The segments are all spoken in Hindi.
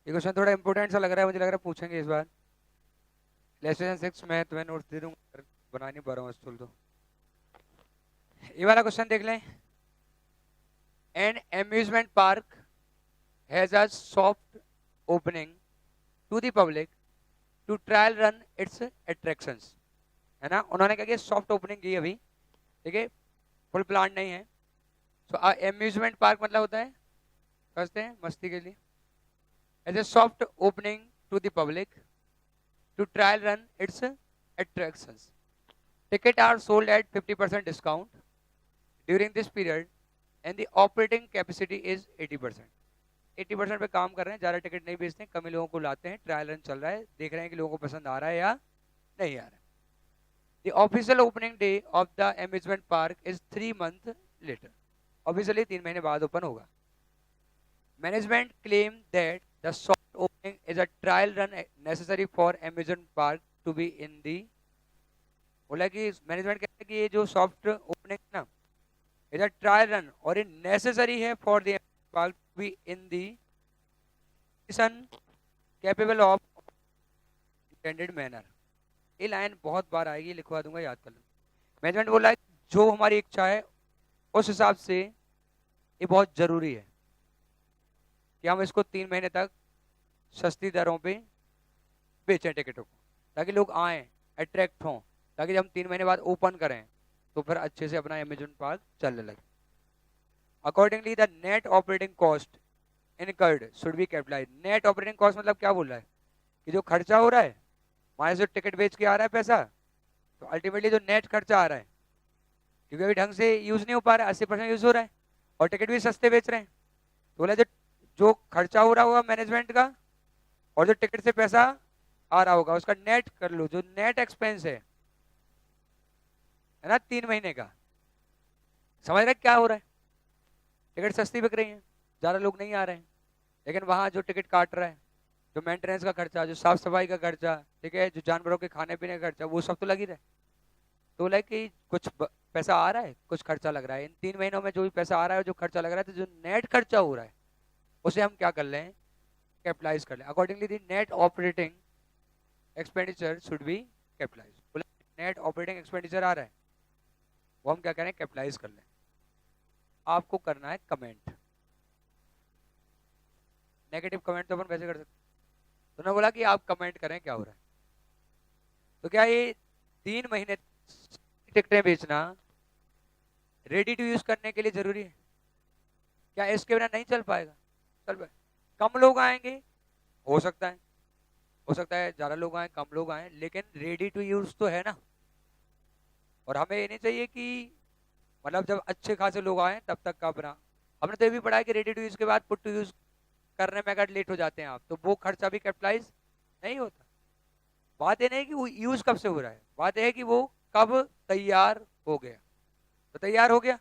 ये क्वेश्चन थोड़ा इंपोर्टेंट सा लग रहा है, मुझे लग रहा है पूछेंगे इस बार। लेसन 6 में तुम्हें नोट्स दे दूंगा, बना नहीं पा रहा हूँ स्कूल तो। ये वाला क्वेश्चन देख लें। An amusement park has a soft opening to the public to trial run its attractions. है ना, उन्होंने क्या किया, सॉफ्ट ओपनिंग की अभी, ठीक है, फुल प्लान नहीं है। सो अम्यूजमेंट पार्क मतलब होता है, समझते हैं, मस्ती के लिए। As a soft opening to the public to trial run its attractions. Tickets are sold at 50% discount during this period and the operating capacity is 80%. 80% पे काम कर रहे हैं, ज़्यादा टिकट नहीं बेचते हैं, कम ही लोगों को लाते हैं, ट्रायल रन चल रहा है, देख रहे हैं कि लोगों को पसंद आ रहा है या नहीं आ रहा है। The official opening day of the amusement park is 3 months later. Officially 3 महीने बाद ओपन होगा। Management claim that the soft opening is a trial run necessary for amusement park to be in the, बोला कि मैनेजमेंट कहता है कि ये जो सॉफ्ट ओपनिंग है ना, इज अ ट्रायल रन और ये नेसेसरी है for the park to be in the capable of intended manner. ये लाइन बहुत बार आएगी, लिखवा दूंगा, याद कर लो। मैनेजमेंट बोला है जो हमारी इच्छा है उस हिसाब से ये बहुत जरूरी है कि हम इसको 3 महीने तक सस्ती दरों पे बेचें टिकटों को, ताकि लोग आए, अट्रैक्ट हों, ताकि जब हम 3 महीने बाद ओपन करें तो फिर अच्छे से अपना अमेजन पार्क चलने लगे। Accordingly the net operating cost incurred should be capitalise. Net operating cost मतलब क्या बोल रहा है कि जो खर्चा हो रहा है, हमारे से टिकट बेच के आ रहा है पैसा, तो अल्टीमेटली जो नेट खर्चा आ रहा है, क्योंकि अभी ढंग से यूज नहीं हो पा रहा है, 80% यूज हो रहा है और टिकट भी सस्ते बेच रहे हैं, तो बोला जो खर्चा हो रहा होगा मैनेजमेंट का और जो टिकट से पैसा आ रहा होगा उसका नेट कर लो, जो नेट एक्सपेंस है ना 3 महीने का। समझ रहे क्या हो रहा है, टिकट सस्ती बिक रही है, ज्यादा लोग नहीं आ रहे हैं, लेकिन वहां जो टिकट काट रहा है, जो मेंटेनेंस का खर्चा, जो साफ सफाई का खर्चा, ठीक है, जो जानवरों के खाने पीने का खर्चा, वो सब तो लग ही रहा है। तो लाइक कि कुछ पैसा आ रहा है, कुछ खर्चा लग रहा है। इन 3 महीनों में जो भी पैसा आ रहा है, जो खर्चा लग रहा है, तो जो नेट खर्चा हो रहा है उसे हम क्या कर लें, कैपिटलाइज कर लें। Accordingly the net operating expenditure should be capitalise. Net operating expenditure आ रहा है, वो हम क्या करें, कैपिटलाइज कर लें। आपको करना है कमेंट, नेगेटिव कमेंट तो अपन वैसे कर सकते। तो उन्होंने बोला कि आप कमेंट करें क्या हो रहा है। तो क्या ये 3 महीने टिकटें बेचना रेडी टू यूज करने के लिए जरूरी है? क्या इसके बिना नहीं चल पाएगा? चल पाए, कम लोग आएंगे, हो सकता है, हो सकता है ज्यादा लोग आए, कम लोग आए, लेकिन रेडी टू यूज तो है ना। और हमें ये नहीं चाहिए कि मतलब जब अच्छे खासे लोग आए तब तक का अपना, हमने तो ये भी पढ़ा है कि रेडी टू यूज के बाद पुट टू यूज करने में अगर लेट हो जाते हैं आप, तो वो खर्चा भी कैपिटलाइज नहीं होता। बात ये नहीं कि वो यूज कब से हो रहा है, बात यह है कि वो कब तैयार हो गया। तो तैयार हो गया,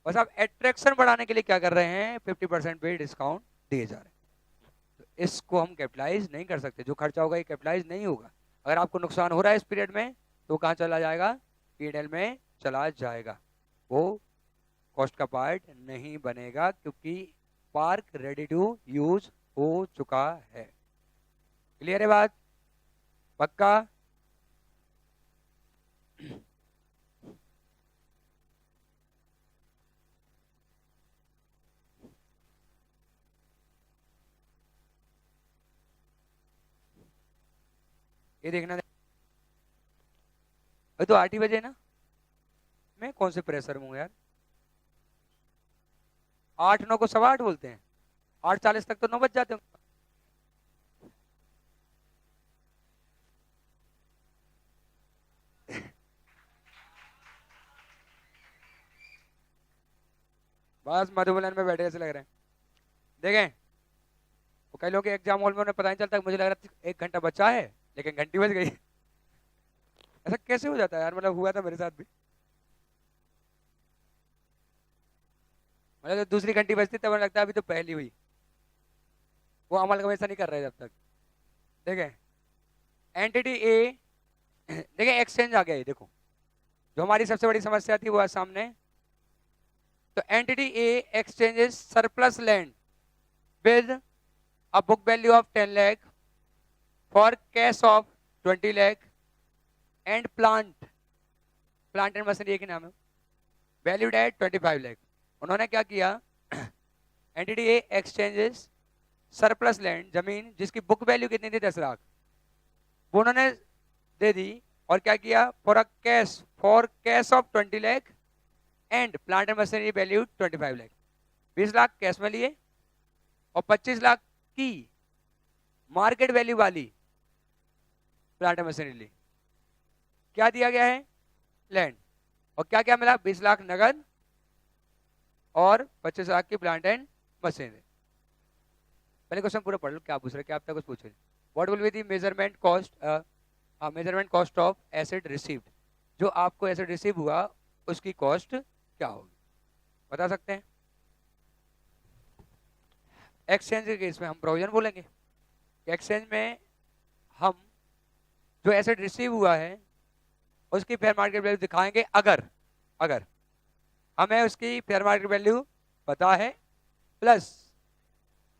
बस आप एट्रैक्शन बढ़ाने के लिए क्या कर रहे हैं, 50% पे डिस्काउंट दिए जा रहे हैं। तो इसको हम कैपिटलाइज नहीं कर सकते, जो खर्चा होगा ये कैपिटलाइज नहीं होगा। अगर आपको नुकसान हो रहा है इस पीरियड में, तो कहाँ चला जाएगा, पीएनएल में चला जाएगा, वो कॉस्ट का पार्ट नहीं बनेगा, क्योंकि पार्क रेडी टू यूज हो चुका है। क्लियर है बात, पक्का? ये देखना, अभी तो 8 ही बजे ना, मैं कौन से प्रेशर में हूँ यार। 8-9 को 8:15 बोलते हैं, 8:40 तक तो 9 बज जाते हैं। बस मधुबन में बैठे ऐसे लग रहे हैं, देखें, वो कई लोग एग्जाम हॉल में उन्हें पता नहीं चलता, मुझे लग रहा था 1 घंटा बचा है लेकिन घंटी बज गई। ऐसा कैसे हो जाता है यार, मतलब हुआ था मेरे साथ भी, मतलब दूसरी घंटी बजती तब लगता है अभी तो पहली हुई। वो अमल हमेशा नहीं कर रहे जब तक। देखें एंटिटी ए, देखें एक्सचेंज आ गया, ये देखो जो हमारी सबसे बड़ी समस्या थी वो आज सामने। तो entity A exchanges surplus land with a book value of 10 lakh for cash of 20 lakh and plant and machinery के नाम है valued at 25 lakh. उन्होंने क्या किया, एंटिटी ए एक्सचेंजेस सरप्लस लैंड, जमीन जिसकी बुक वैल्यू कितनी थी 10 लाख, वो उन्होंने दे दी, और क्या किया, for cash of 20 lakh and plant and machinery value 25 lakh. 20 lakh cash में लिए और 25 लाख की मार्केट वैल्यू वाली प्लांट एंड मशीनरी ली. क्या दिया गया है, लैंड, और क्या क्या मिला, 20 लाख नगद और 25 लाख की प्लांट एंड मशीनरी. पहले क्वेश्चन पूरा पढ़ लो, क्या पूछ रहे, क्या आप तक कुछ पूछ रहे. What will be the measurement cost of asset received, जो आपको एसेट रिसीव हुआ उसकी कॉस्ट क्या होगी, बता सकते हैं. एक्सचेंज के केस में हम प्रोविजन बोलेंगे. एक्सचेंज में हम जो एसेट रिसीव हुआ है उसकी फेयर मार्केट वैल्यू दिखाएंगे अगर हमें उसकी फेयर मार्केट वैल्यू पता है, plus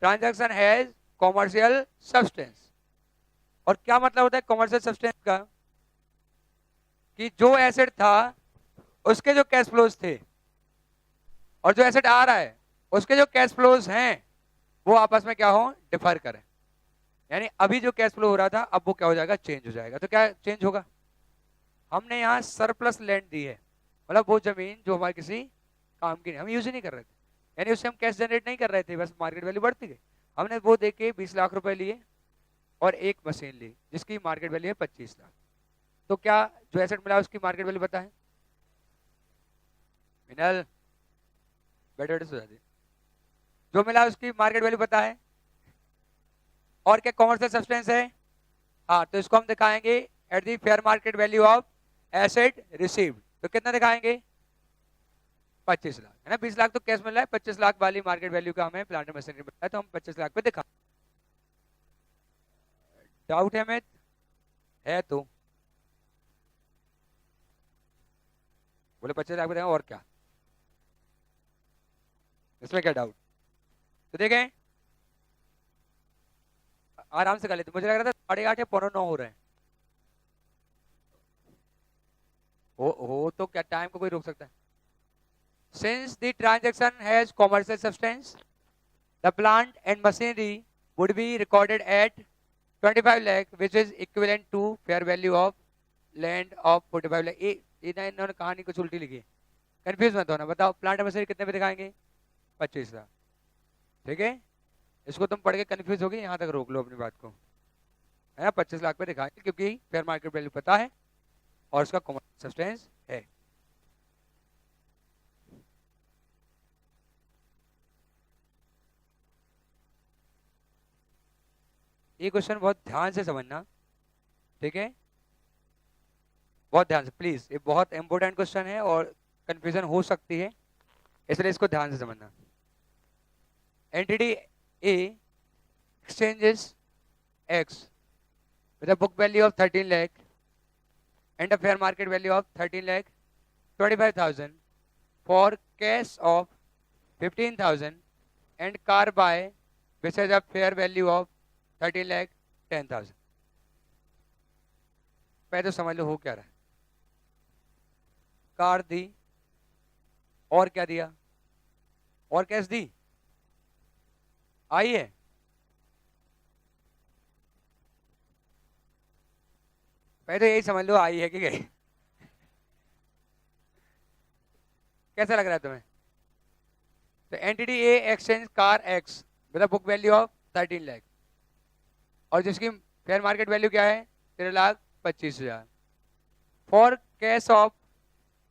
transaction has commercial substance. और क्या मतलब होता है कॉमर्शियल सब्सटेंस का, कि जो एसेट था उसके जो कैश फ्लोज थे और जो एसेट आ रहा है उसके जो कैश फ्लोज हैं वो आपस में क्या हो, डिफर करें. यानी अभी जो कैश फ्लो हो रहा था अब वो क्या हो जाएगा, चेंज हो जाएगा. तो क्या चेंज होगा, हमने यहाँ सरप्लस लैंड दी है, मतलब वो जमीन जो हमारे किसी काम की नहीं, हम यूज ही नहीं कर रहे थे, यानी उससे हम कैश जनरेट नहीं कर रहे थे, बस मार्केट वैल्यू बढ़ती गई. हमने वो देके 20 लाख रुपए लिए और एक मशीन ली जिसकी मार्केट वैल्यू है 25 लाख. तो क्या जो एसेट मिला उसकी मार्केट वैल्यू पता है, मिनल बेटर हो जाती, जो मिला उसकी मार्केट वैल्यू पता है, और क्या कॉमर्शियल सब्सटेंस है, हाँ, तो इसको हम दिखाएंगे at the fair market value of asset received. तो कितना दिखाएंगे, 25 लाख है ना. 20 लाख तो कैश मिल रहा है, 25 लाख वाली मार्केट वैल्यू का हमें प्लांट मशीनरी मिल रहा है, तो हम 25 लाख पे दिखा. डाउट है मित, है तो बोले 25 लाख पे देंगे, और क्या इसमें क्या डाउट. तो देखें आराम से कर लेते, मुझे लग रहा था 8:30 या 8:45 हो रहे हैं. हो तो क्या टाइम को कोई रोक सकता है. Since the transaction has commercial substance, the plant and machinery would be recorded at 25 lakh, which is equivalent to fair value of land of 45 lakh. इन्होंने कहानी कुछ उल्टी लिखी है, कंफ्यूज मत होना. बताओ प्लांट एंड मशीनरी कितने पे दिखाएंगे, 25 लाख. ठीक है, इसको तुम पढ़ के कंफ्यूज हो गए, यहाँ तक रोक लो अपनी बात को, है ना. 25 लाख पे दिखाएंगे क्योंकि फेयर मार्केट वैल्यू पता है और उसका कॉमर्शियल सब्सटेंस है. ये क्वेश्चन बहुत ध्यान से समझना, ठीक है, बहुत ध्यान से प्लीज. ये बहुत इंपॉर्टेंट क्वेश्चन है और कंफ्यूजन हो सकती है, इसलिए इसको ध्यान से समझना. Entity A exchanges X with a book value of 13 lakh and a fair market value of 13 lakh 25,000 for cash of 15,000 and car buy which has a fair value of 13 lakh 10,000. पहले तो समझ लो हो क्या रहा है. कार दी और क्या दिया, और कैश दी, आई है. पहले तो यही समझ लो आई है कि गई. कैसा लग रहा है तुम्हें. तो entity A exchange car x with book value of 13 lakh और जिसकी फेयर मार्केट वैल्यू क्या है 13,25,000 for cash of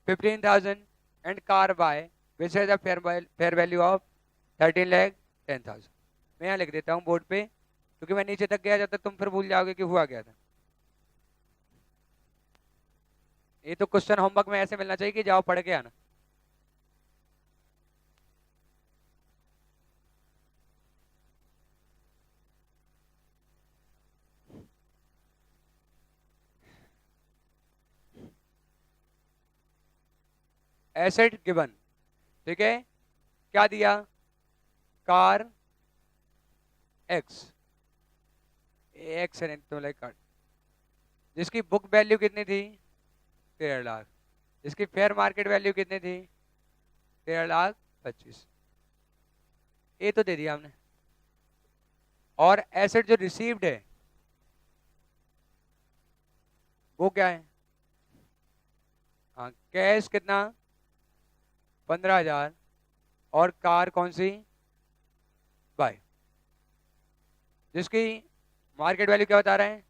15,000 and car by which has a fair value of 13,10,000. मैं यहाँ लिख देता हूँ बोर्ड पे क्योंकि मैं नीचे तक गया जब तक तुम फिर भूल जाओगे कि हुआ क्या था. ये तो क्वेश्चन होमवर्क में ऐसे मिलना चाहिए कि जाओ पढ़ के आना. एसेट गिवन, ठीक है, क्या दिया, कार एक्स, एक्स है तो लाइक कार्ड, जिसकी बुक वैल्यू कितनी थी 13 लाख, जिसकी फेयर मार्केट वैल्यू कितनी थी 13,25,000, ये तो दे दिया हमने। और एसेट जो रिसीव्ड है वो क्या है, हाँ कैश कितना 15,000, और कार कौन सी बाय, जिसकी मार्केट वैल्यू क्या बता रहे हैं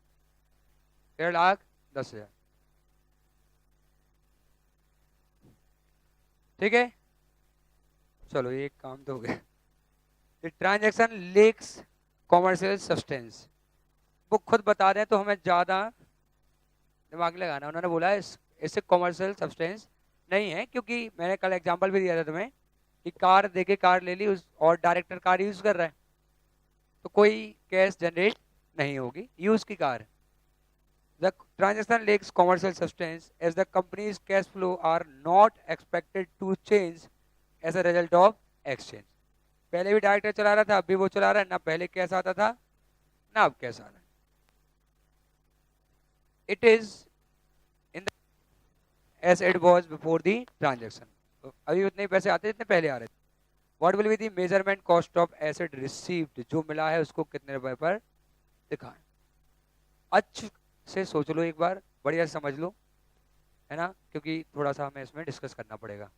13,10,000। ठीक है, चलो एक काम तो हो गया। ट्रांजैक्शन लीक्स कॉमर्शियल सब्सटेंस, वो खुद बता दें तो हमें ज्यादा दिमाग लगाना। उन्होंने बोला इससे कॉमर्शियल सब्सटेंस नहीं है, क्योंकि मैंने कल एग्जांपल भी दिया था तुम्हें कि कार देके कार ले ली और डायरेक्टर कार यूज कर रहा है, तो कोई कैश जनरेट नहीं होगी, यूज की car. The transaction lacks commercial substance as the company's cash flow are not expected to change as a result of exchange. पहले भी डायरेक्टर चला रहा था, अभी वो चला रहा है, ना पहले कैश आता था ना अब कैश आ रहा है। It is in as it was before the transaction, तो अभी उतने ही पैसे आते जितने पहले आ रहे थे। What will be the measurement cost of asset received, जो मिला है उसको कितने रुपए पर दिखाएं। अच्छे से सोच लो एक बार, बढ़िया से समझ लो, है ना, क्योंकि थोड़ा सा हमें इसमें डिस्कस करना पड़ेगा।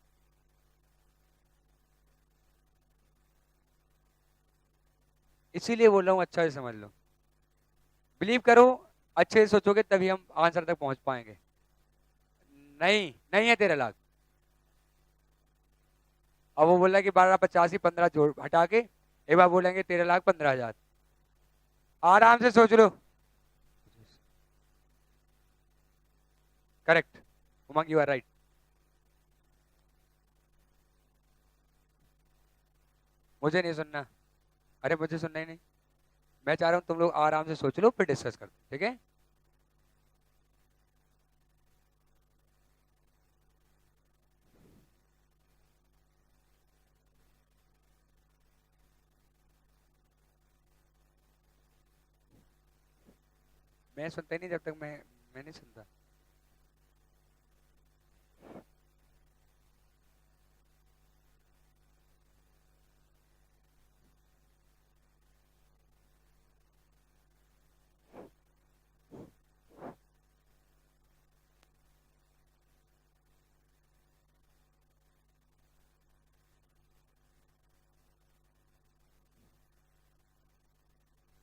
इसीलिए बोल रहा हूँ अच्छा से समझ लो, बिलीव करो, अच्छे से सोचोगे तभी हम आंसर तक पहुंच पाएंगे। नहीं नहीं है 13 लाख। अब वो बोल रहा है कि 12,85 15 जोड़ हटा के एक बार बोलेंगे 13,15,000। आराम से सोच लो। Correct Umang, you are right. मुझे नहीं सुनना, अरे मुझे सुनना ही नहीं, मैं चाह रहा हूं तुम लोग आराम से सोच लो फिर डिस्कस करते, ठीक है। मैं सुनता ही नहीं जब तक मैं नहीं सुनता।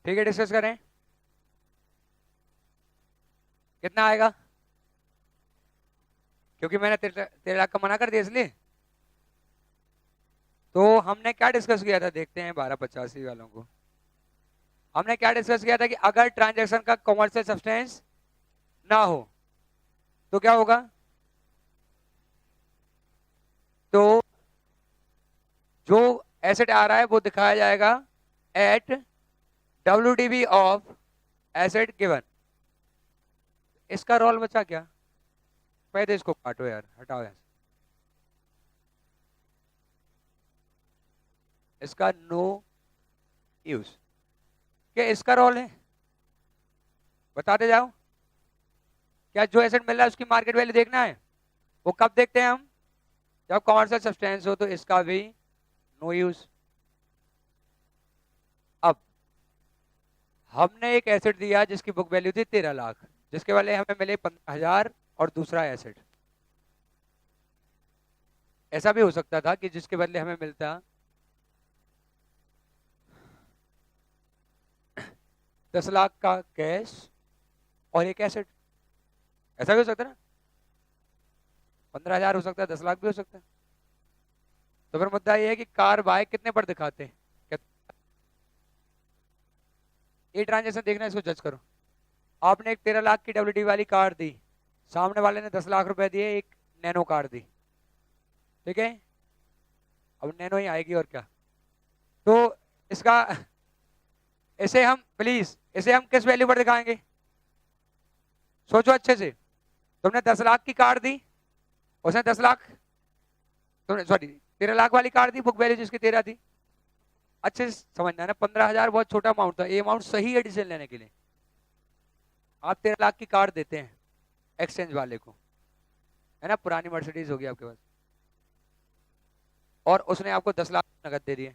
ठीक है, डिस्कस करें। कितना आएगा, क्योंकि मैंने 13 लाख का मना कर दिया इसलिए। तो हमने क्या डिस्कस किया था, देखते हैं 12,85 वालों को। हमने क्या डिस्कस किया था कि अगर ट्रांजैक्शन का कॉमर्शियल सब्सटेंस ना हो तो क्या होगा, तो जो एसेट आ रहा है वो दिखाया जाएगा at WDV of asset given. इसका रोल बचा क्या, पहले इसको काटो यार, हटाओ यार, इसका नो यूज। क्या इसका रोल है, बताते जाओ। क्या जो एसेट मिल रहा है उसकी मार्केट वैल्यू देखना है, वो कब देखते हैं हम, जब कॉमर्शियल सब्सटेंस हो, तो इसका भी नो यूज। अब हमने एक एसेट दिया जिसकी बुक वैल्यू थी 13 लाख, जिसके वाले हमें मिले 15,000, और दूसरा एसेट ऐसा भी हो सकता था कि जिसके बदले हमें मिलता 10 लाख का कैश और एक एसेट, ऐसा भी हो सकता है ना। 15,000 हो सकता है, 10 लाख भी हो सकता है। तो फिर मुद्दा ये है कि कार बाय कितने पर दिखाते हैं, ये ट्रांजेक्शन देखना, इसको जज करो। आपने एक 13 लाख की WD वाली कार दी, सामने वाले ने 10 लाख रुपए दिए, एक नैनो कार दी, ठीक है। अब नैनो ही आएगी और क्या, तो इसका इसे हम प्लीज इसे हम किस वैल्यू पर दिखाएंगे, सोचो अच्छे से। तुमने 10 लाख की कार दी, उसने 10 लाख, तुमने सॉरी 13 लाख वाली कार दी, बुक वैल्यू जिसकी 13 थी, अच्छे से समझना है ना, 15,000 बहुत छोटा अमाउंट था, ये अमाउंट सही है डिसीजन लेने के लिए। आप 13 लाख की कार देते हैं एक्सचेंज वाले को, है ना, पुरानी मर्सिडीज होगी आपके पास, और उसने आपको 10 लाख नगद दे दिए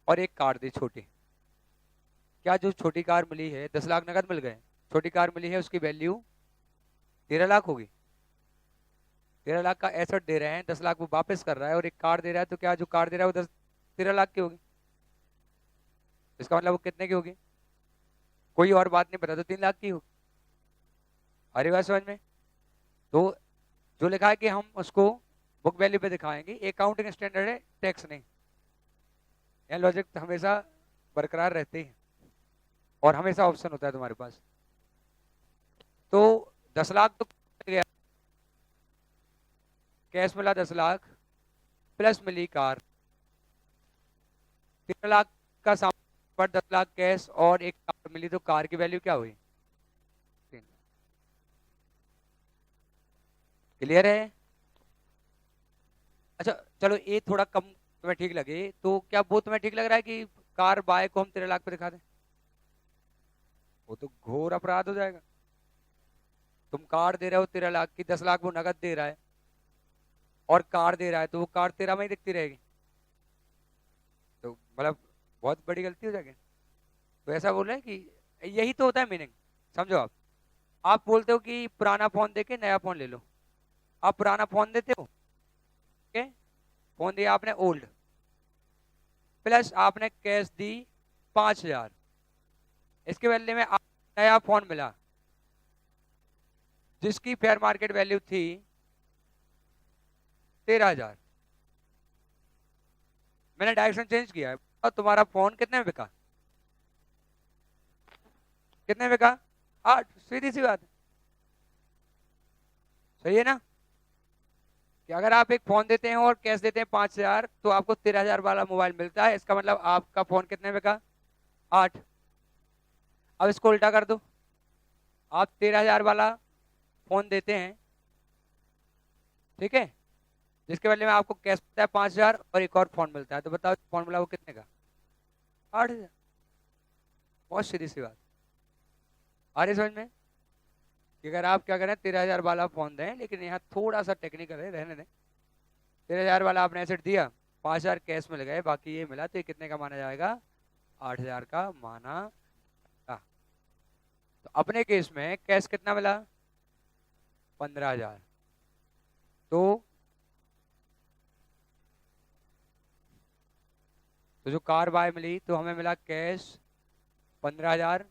और एक कार दी छोटी। क्या जो छोटी कार मिली है, 10 लाख नगद मिल गए, छोटी कार मिली है, उसकी वैल्यू 13 लाख होगी। 13 लाख का एसेट दे रहे हैं, 10 लाख वो वापस कर रहा है, और एक कार दे रहा है, तो क्या जो कार दे रहा है वो 13 लाख की होगी। इसका मतलब वो कितने की होगी, कोई और बात नहीं पता, तो 3 लाख की होगी। अरे बात समझ में। तो जो लिखा है कि हम उसको बुक वैल्यू पे दिखाएंगे, अकाउंटिंग स्टैंडर्ड है, टैक्स नहीं। यह लॉजिक हमेशा बरकरार रहते ही हैं, और हमेशा ऑप्शन होता है तुम्हारे पास। तो 10 लाख तो गया, कैश मिला 10 लाख, प्लस मिली कार, 13 लाख का सामान पर 10 लाख कैश और एक कार मिली, तो कार की वैल्यू क्या हुई, 3। क्लियर है। अच्छा चलो, ये थोड़ा कम तुम्हें ठीक लगे, तो क्या वो तुम्हें ठीक लग रहा है कि कार बाय को हम 13 लाख पे दिखा दें? वो तो घोर अपराध हो जाएगा। तुम कार दे रहे हो 13 लाख की, 10 लाख वो नगद दे रहा है और कार दे रहा है, तो वो कार 13 में ही दिखती रहेगी, तो मतलब बहुत बड़ी गलती हो जाएगी। तो ऐसा बोल रहे हैं कि यही तो होता है मीनिंग, समझो। आप बोलते हो कि पुराना फोन देके नया फोन ले लो, आप पुराना फोन देते हो, ठीक है, फोन दिया आपने ओल्ड, प्लस आपने कैश दी 5,000, इसके बदले में आप नया फोन मिला जिसकी फेयर मार्केट वैल्यू थी 13,000। मैंने डायरेक्शन चेंज किया है, और तुम्हारा फोन कितने में बिका, कितने में बिका, 8। सीधी सी बात है, सही है ना, कि अगर आप एक फोन देते हैं और कैश देते हैं 5,000, तो आपको 13,000 वाला मोबाइल मिलता है, इसका मतलब आपका फोन कितने में बिका, 8। अब इसको उल्टा कर दो, आप 13,000 वाला फोन देते हैं, ठीक है, जिसके बदले में आपको कैश मिलता है 5,000 और एक और फोन मिलता है, तो बताओ फोन मिला वो कितने का, 8,000। बहुत सीधी सी बात, आ रही समझ में, कि अगर आप क्या करें 13,000 वाला फोन दें, लेकिन यहाँ थोड़ा सा टेक्निकल है, रहने दें। 13,000 वाला आपने एसेट दिया, 5,000 कैश मिल गए, बाकी ये मिला, तो ये कितने का माना जाएगा, 8,000 का माना जाएगा। तो अपने केस में कैश कितना मिला, 15,000। तो जो कार बाय मिली, तो हमें मिला कैश 15,000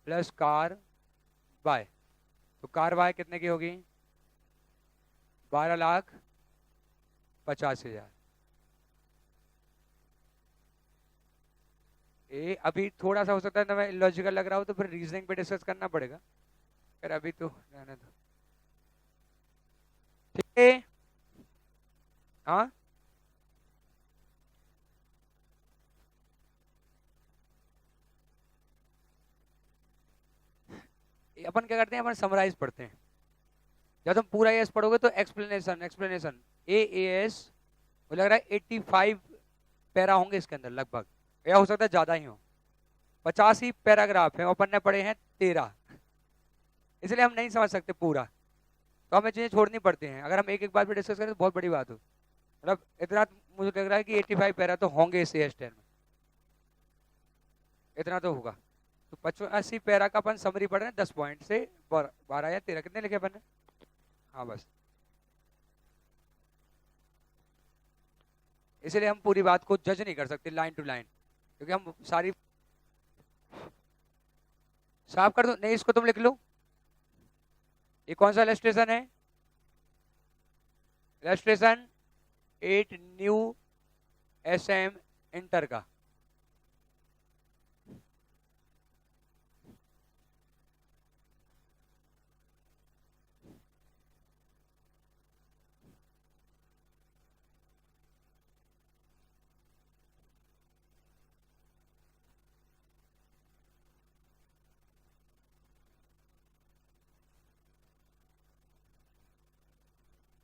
प्लस कार बाय, तो कार बाय कितने की होगी, 12,85,000। ये अभी थोड़ा सा हो सकता है ना, मैं इलॉजिकल लग रहा हूँ, तो फिर रीजनिंग पे डिस्कस करना पड़ेगा, फिर अभी तो रहने दो, ठीक है। हाँ, अपन क्या करते हैं, अपन समराइज पढ़ते हैं। जब तुम पूरा एस पढ़ोगे तो एक्सप्लेनेशन एक्सप्लेनेशन एएस, मुझे लग रहा है 85 पैरा होंगे इसके अंदर लगभग, या हो सकता है ज्यादा ही हो, 50 ही पैराग्राफ है, अपन ने पढ़े हैं 13, इसलिए हम नहीं समझ सकते पूरा, तो हमें चीजें छोड़नी पड़ती हैं। अगर हम एक एक बार भी डिस्कस करें तो बहुत बड़ी बात हो, मतलब इतना मुझे लग रहा है कि 85 पैरा तो होंगे इस एस 10 में, इतना तो होगा। तो 85 पैरा का अपन समरी पढ़ रहे हैं, 10 पॉइंट से 12 या 13, कितने लिखे अपन ने, हाँ बस, इसलिए हम पूरी बात को जज नहीं कर सकते लाइन टू लाइन, क्योंकि हम सारी, साफ कर दो, नहीं इसको तुम लिख लो, ये कौन सा इलस्ट्रेशन है, इलस्ट्रेशन 8 न्यू एसएम इंटर का,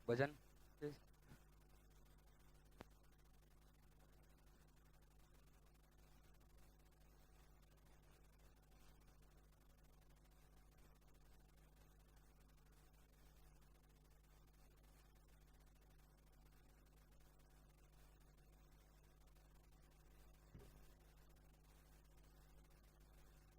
वजन